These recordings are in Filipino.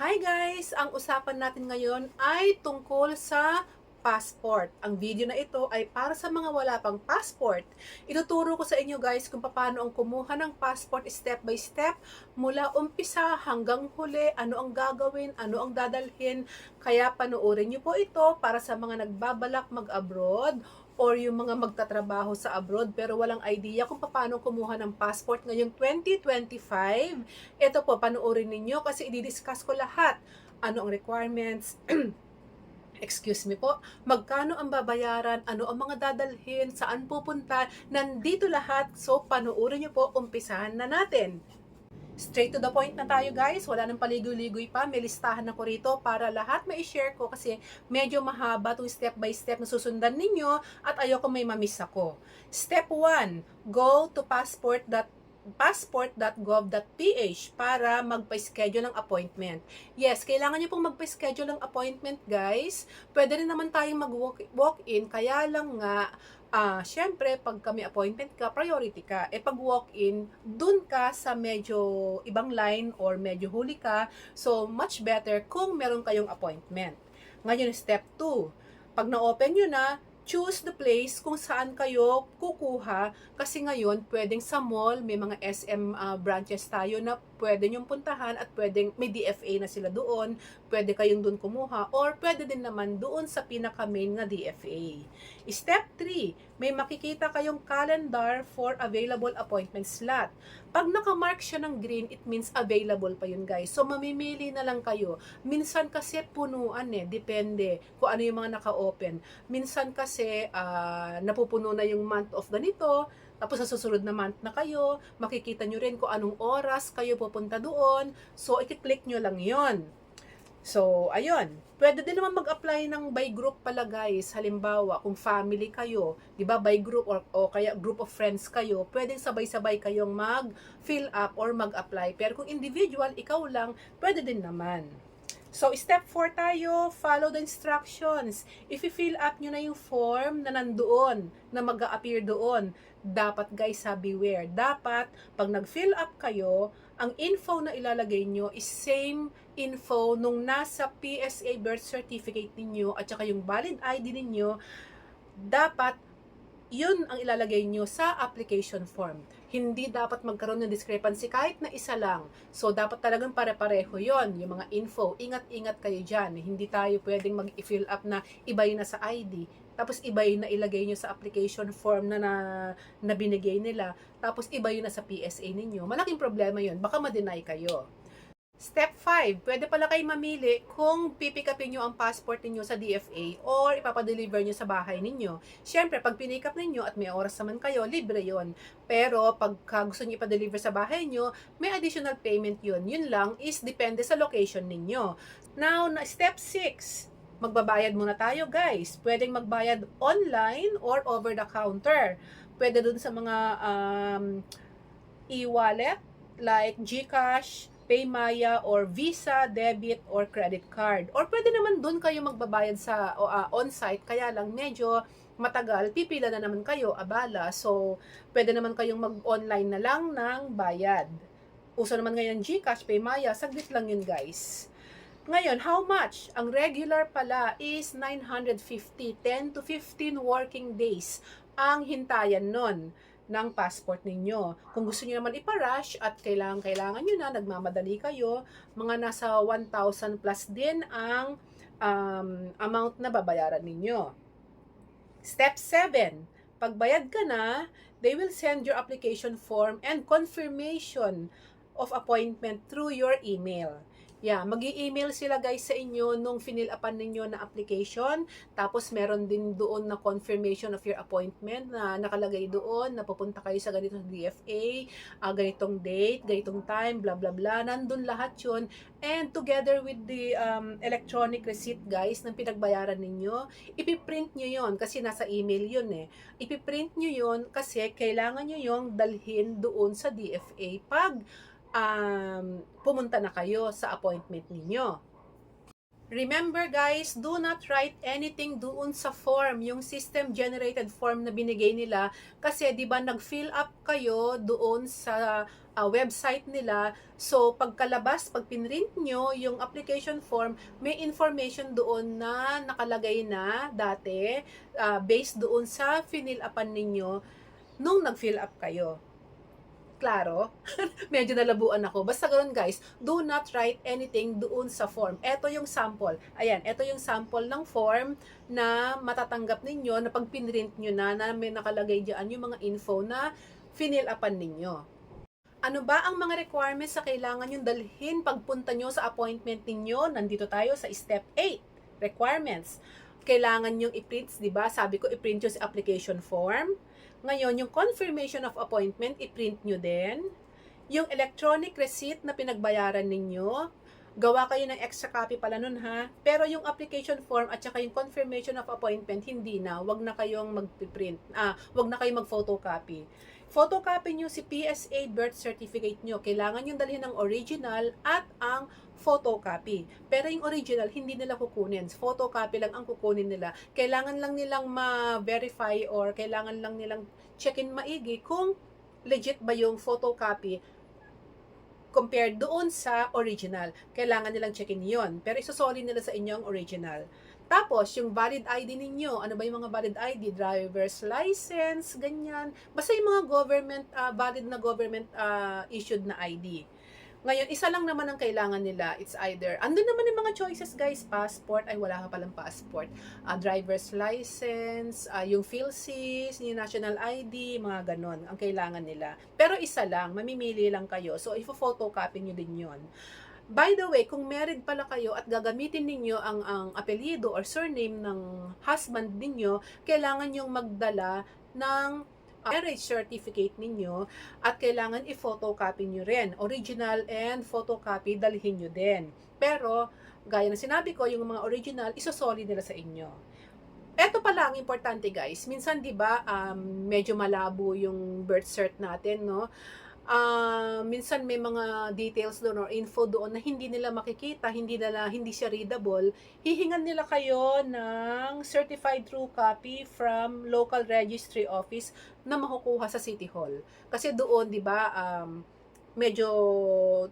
Hi guys! Ang usapan natin ngayon ay tungkol sa passport. Ang video na ito ay para sa mga wala pang passport. Ituturo ko sa inyo guys kung paano ang kumuha ng passport step by step mula umpisa hanggang huli, ano ang gagawin, ano ang dadalhin. Kaya panoorin niyo po ito para sa mga nagbabalak mag-abroad or yung mga magtatrabaho sa abroad pero walang idea kung paano kumuha ng passport ngayong 2025. Ito po, panoorin ninyo kasi i-discuss ko lahat. Ano ang requirements, excuse me po, magkano ang babayaran, ano ang mga dadalhin, saan pupunta, nandito lahat. So, panoorin nyo po, umpisahan na natin. Straight to the point na tayo guys, wala nang paligoy-ligoy pa, may listahan ako rito para lahat ma-share ko kasi medyo mahaba itong step by step na susundan ninyo at ayoko may mamiss ako. Step 1, go to passport.gov.ph para magpa-schedule ng appointment. Yes, kailangan nyo pong magpa-schedule ng appointment guys. Pwede rin naman tayong mag-walk-in, kaya lang nga syempre, pag kami appointment ka, priority ka. Pag walk-in, dun ka sa medyo ibang line or medyo huli ka. So, much better kung meron kayong appointment. Ngayon, step 2. Pag na-open nyo na, choose the place kung saan kayo kukuha. Kasi ngayon, pwedeng sa mall, may mga SM branches tayo na pwede nyong puntahan at pwedeng may DFA na sila doon. Pwede kayong doon kumuha or pwede din naman doon sa pinaka-main nga DFA. Step 3, may makikita kayong calendar for available appointment slot. Pag nakamark siya ng green, it means available pa yun guys. So, mamimili na lang kayo. Minsan kasi punuan depende kung ano yung mga naka-open. Minsan kasi napupuno na yung month of ganito, tapos sa susunod na month na kayo, makikita nyo rin kung anong oras kayo pupunta doon. So, i-click nyo lang yon. So, ayun. Pwede din naman mag-apply ng by group pala guys. Halimbawa, kung family kayo, di ba by group o kaya group of friends kayo, pwedeng sabay-sabay kayong mag-fill up or mag-apply. Pero kung individual, ikaw lang, pwede din naman. So, step 4 tayo, follow the instructions. If i-fill up nyo na yung form na nandoon, na mag-a-appear doon, dapat guys, beware. Dapat, pag nag-fill up kayo, ang info na ilalagay nyo is same info nung nasa PSA birth certificate ninyo at saka yung valid ID ninyo, dapat yun ang ilalagay nyo sa application form. Hindi dapat magkaroon ng discrepancy kahit na isa lang. So, dapat talagang pare-pareho yon yung mga info. Ingat-ingat kayo dyan. Hindi tayo pwedeng mag-fill up na iba yun na sa ID. Tapos iba yun na ilagay nyo sa application form na binigay nila. Tapos iba yun na sa PSA ninyo. Malaking problema yun. Baka ma-deny kayo. Step 5, pwede pala kayo mamili kung pipikapin nyo ang passport ninyo sa DFA or ipapadeliver nyo sa bahay ninyo. Siyempre, pag pinikap ninyo at may oras naman kayo, libre yon. Pero pagka gusto nyo ipadeliver sa bahay nyo, may additional payment yun. Yun lang is depende sa location ninyo. Now, step 6, magbabayad muna tayo guys. Pwedeng magbayad online or over the counter. Pwede dun sa mga e-wallet like GCash, Paymaya, or Visa, debit, or credit card. Or pwede naman doon kayo magbabayad sa on-site, kaya lang medyo matagal, pipila na naman kayo, abala. So, pwede naman kayong mag-online na lang ng bayad. Uso naman ngayon GCash, Paymaya, saglit lang yun guys. Ngayon, how much? Ang regular pala is 950, 10 to 15 working days ang hintayan nun ng passport ninyo. Kung gusto niyo naman iparush at kailangan nyo na, nagmamadali kayo, mga nasa 1,000 plus din ang amount na babayaran ninyo. Step 7, pagbayad ka na, they will send your application form and confirmation of appointment through your email. Yeah, mag-i-email sila guys sa inyo nung finil-upan ninyo na application. Tapos meron din doon na confirmation of your appointment na nakalagay doon na pupunta kayo sa ganitong DFA, ganitong date, ganitong time, blah blah blah. Nandun lahat yun. And together with the electronic receipt guys ng pinagbayaran ninyo, ipiprint nyo yon kasi nasa email yun Ipiprint nyo yon kasi kailangan nyo yung dalhin doon sa DFA pag pumunta na kayo sa appointment ninyo. Remember guys, do not write anything doon sa form, yung system-generated form na binigay nila. Kasi di ba nag-fill up kayo doon sa website nila. So pagkalabas, pag pinrint nyo yung application form, may information doon na nakalagay na dati based doon sa fill upan ninyo nung nag-fill up kayo. Klaro? Medyo nalabuan ako. Basta ganoon guys, do not write anything doon sa form. Ito yung sample. Ayan, ito yung sample ng form na matatanggap ninyo na pag pinrint nyo na may nakalagay dyan yung mga info na finil upan ninyo. Ano ba ang mga requirements na kailangan yung dalhin pagpunta nyo sa appointment ninyo? Nandito tayo sa step 8. Requirements. Kailangan yung i-print, di ba? Sabi ko, i-print yung application form. Ngayon, yung confirmation of appointment, i-print nyo din. Yung electronic receipt na pinagbayaran ninyo, gawa kayo ng extra copy pala nun ha. Pero yung application form at saka yung confirmation of appointment, hindi na. Wag na kayong mag-print. Wag na kayong mag-photocopy. Photocopy nyo si PSA birth certificate nyo. Kailangan yung dalhin ng original at ang photocopy. Pero yung original, hindi nila kukunin. Photocopy lang ang kukunin nila. Kailangan lang nilang ma-verify or kailangan lang nilang check-in maigi kung legit ba yung photocopy compared doon sa original. Kailangan nilang check-in yun. Pero isusoli nila sa inyo ang original. Tapos, yung valid ID ninyo, ano ba yung mga valid ID? Driver's license, ganyan. Basta yung mga government, valid na government issued na ID. Ngayon, isa lang naman ang kailangan nila. It's either, andun naman yung mga choices guys, passport, ay wala ka palang passport, driver's license, yung PhilSys, yung national ID, mga ganon, ang kailangan nila. Pero isa lang, mamimili lang kayo. So, ifo-photocopy nyo din yon. By the way, kung married pala kayo at gagamitin ninyo ang apelyido or surname ng husband ninyo, kailangan yung magdala ng marriage certificate ninyo at kailangan i-photocopy nyo rin. Original and photocopy, dalhin nyo din. Pero, gaya na sinabi ko, yung mga original, isosolid nila sa inyo. Eto pala ang importante guys. Minsan 'di ba, medyo malabo yung birth cert natin, no? Minsan may mga details doon or info doon na hindi nila makikita, hindi siya readable. Hihingan nila kayo ng certified true copy from local registry office na makukuha sa City Hall. Kasi doon, 'di ba, medyo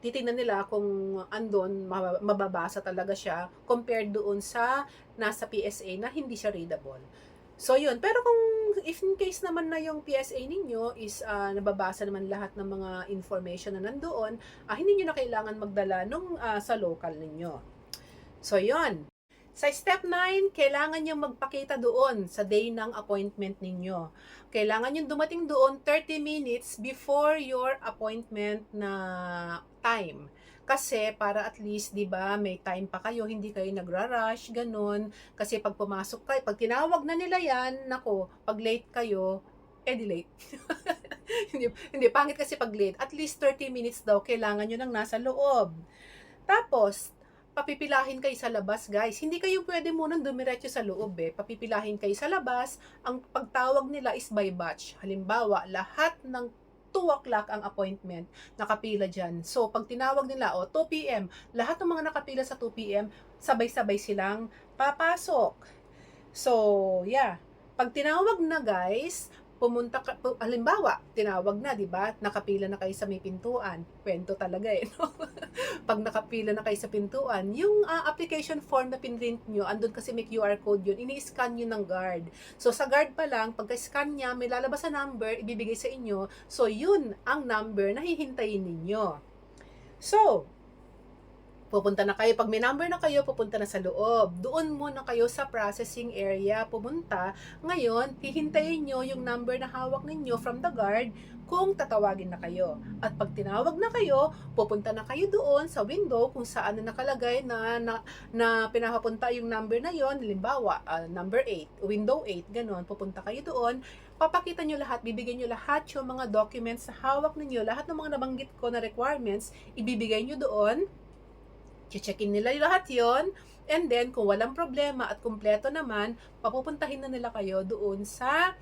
titingnan nila kung andon mababasa talaga siya compared doon sa nasa PSA na hindi siya readable. So yun, pero kung if in case naman na yung PSA ninyo is nababasa naman lahat ng mga information na nandoon, hindi nyo na kailangan magdala nung sa local ninyo. So yun. Sa step 9, kailangan nyo magpakita doon sa day ng appointment ninyo. Kailangan nyo dumating doon 30 minutes before your appointment na time. Kasi para at least, 'di ba, may time pa kayo, hindi kayo nagra-rush, ganun. Kasi pag pumasok kayo, pag tinawag na nila 'yan, nako, pag late kayo, di late. hindi pangit kasi pag late. At least 30 minutes daw kailangan niyo nang nasa loob. Tapos, papipilahin kayo sa labas, guys. Hindi kayo pwede munang dumiretso sa loob Papipilahin kayo sa labas. Ang pagtawag nila is by batch. Halimbawa, lahat ng 2 o'clock ang appointment, nakapila dyan. So, pag tinawag nila, 2 p.m., lahat ng mga nakapila sa 2 p.m., sabay-sabay silang papasok. So, yeah. Pag tinawag na guys, pumunta ka, halimbawa, tinawag na, di ba? Nakapila na kayo sa may pintuan. Kwento talaga no? Pag nakapila na kayo sa pintuan, yung application form na pinrint nyo, andun kasi may QR code yun, ini-scan nyo ng guard. So, sa guard pa lang, pagka-scan niya, may lalabas na number, ibibigay sa inyo. So, yun ang number na hihintayin ninyo. So, pupunta na kayo. Pag may number na kayo, pupunta na sa loob. Doon muna kayo sa processing area pumunta. Ngayon, hihintayin nyo yung number na hawak ninyo from the guard kung tatawagin na kayo. At pag tinawag na kayo, pupunta na kayo doon sa window kung saan na nakalagay na pinapapunta yung number na yon. Halimbawa, number 8, window 8, ganun. Pupunta kayo doon. Papakita nyo lahat, bibigyan nyo lahat yung mga documents na hawak ninyo. Lahat ng mga nabanggit ko na requirements, ibibigay nyo doon. Che-checkin nila lahat yon, and then kung walang problema at kumpleto naman, papupuntahin na nila kayo doon sa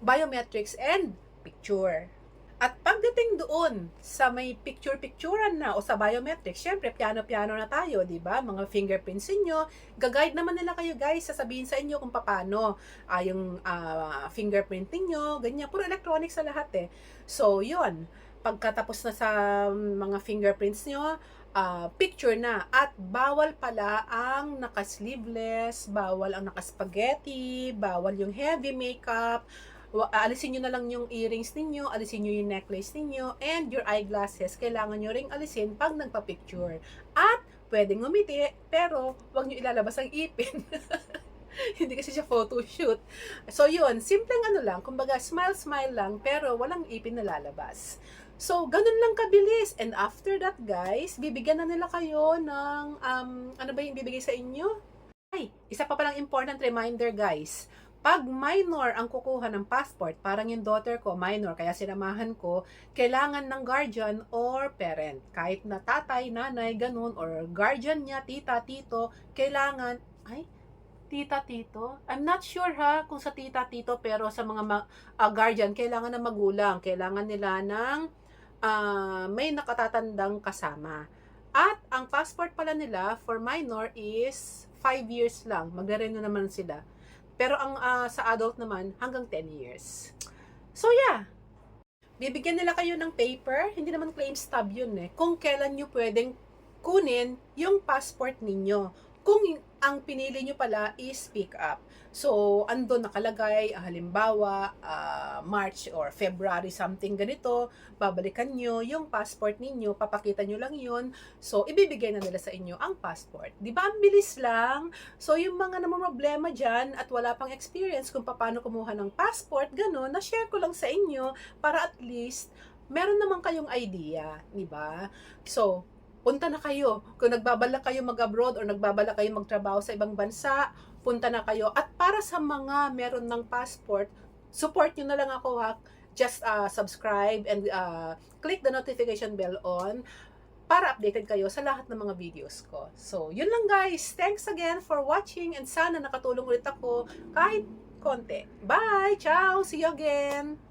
biometrics and picture. At pagdating doon sa may picture-picturean na o sa biometrics, syempre piano-piano na tayo, 'di ba? Mga fingerprints niyo, ga-guide naman nila kayo guys, sasabihin sa inyo kung paano yung fingerprint niyo, ganyan, puro electronics sa lahat eh. So, 'yun. Pagkatapos na sa mga fingerprints niyo, picture na at bawal pala ang naka-sleeveless, bawal ang naka-spaghetti, bawal yung heavy makeup, alisin nyo na lang yung earrings ninyo, alisin nyo yung necklace ninyo, and your eyeglasses, kailangan nyo ring alisin pag nagpa-picture. At, pwedeng ngumiti, pero wag nyo ilalabas ang ipin. Hindi kasi siya photo shoot. So, yun, simpleng ano lang, kumbaga, smile-smile lang, pero walang ipin na lalabas. So, ganun lang kabilis. And after that, guys, bibigyan na nila kayo ng, ano ba yung bibigay sa inyo? Ay, isa pa palang important reminder, guys. Pag minor ang kukuha ng passport, parang yung daughter ko, minor, kaya sinamahan ko, kailangan ng guardian or parent. Kahit na tatay, nanay, ganun, or guardian niya, tita, tito, kailangan, tita, tito? I'm not sure ha, kung sa tita, tito, pero sa mga guardian, kailangan ng magulang, kailangan nila ng may nakatatandang kasama. At ang passport pala nila for minor is 5 years lang. Magre-renew naman sila. Pero ang sa adult naman, hanggang 10 years. So yeah, bibigyan nila kayo ng paper, hindi naman claim stub yun eh, kung kailan nyo pwedeng kunin yung passport ninyo. Kung ang pinili nyo pala is pick up. So, andun nakalagay, halimbawa, March or February something ganito, babalikan nyo yung passport ninyo, papakita nyo lang yun, so, ibibigay na nila sa inyo ang passport. Di ba, ang bilis lang? So, yung mga namumroblema dyan at wala pang experience kung paano kumuha ng passport, gano'n, na-share ko lang sa inyo para at least meron naman kayong idea, di ba? So, punta na kayo. Kung nagbabalak kayo mag-abroad or nagbabalak kayo magtrabaho sa ibang bansa, punta na kayo. At para sa mga meron ng passport, support nyo na lang ako ha. Just subscribe and click the notification bell on para updated kayo sa lahat ng mga videos ko. So, yun lang guys. Thanks again for watching and sana nakatulong ulit ako kahit konti. Bye! Ciao! See you again!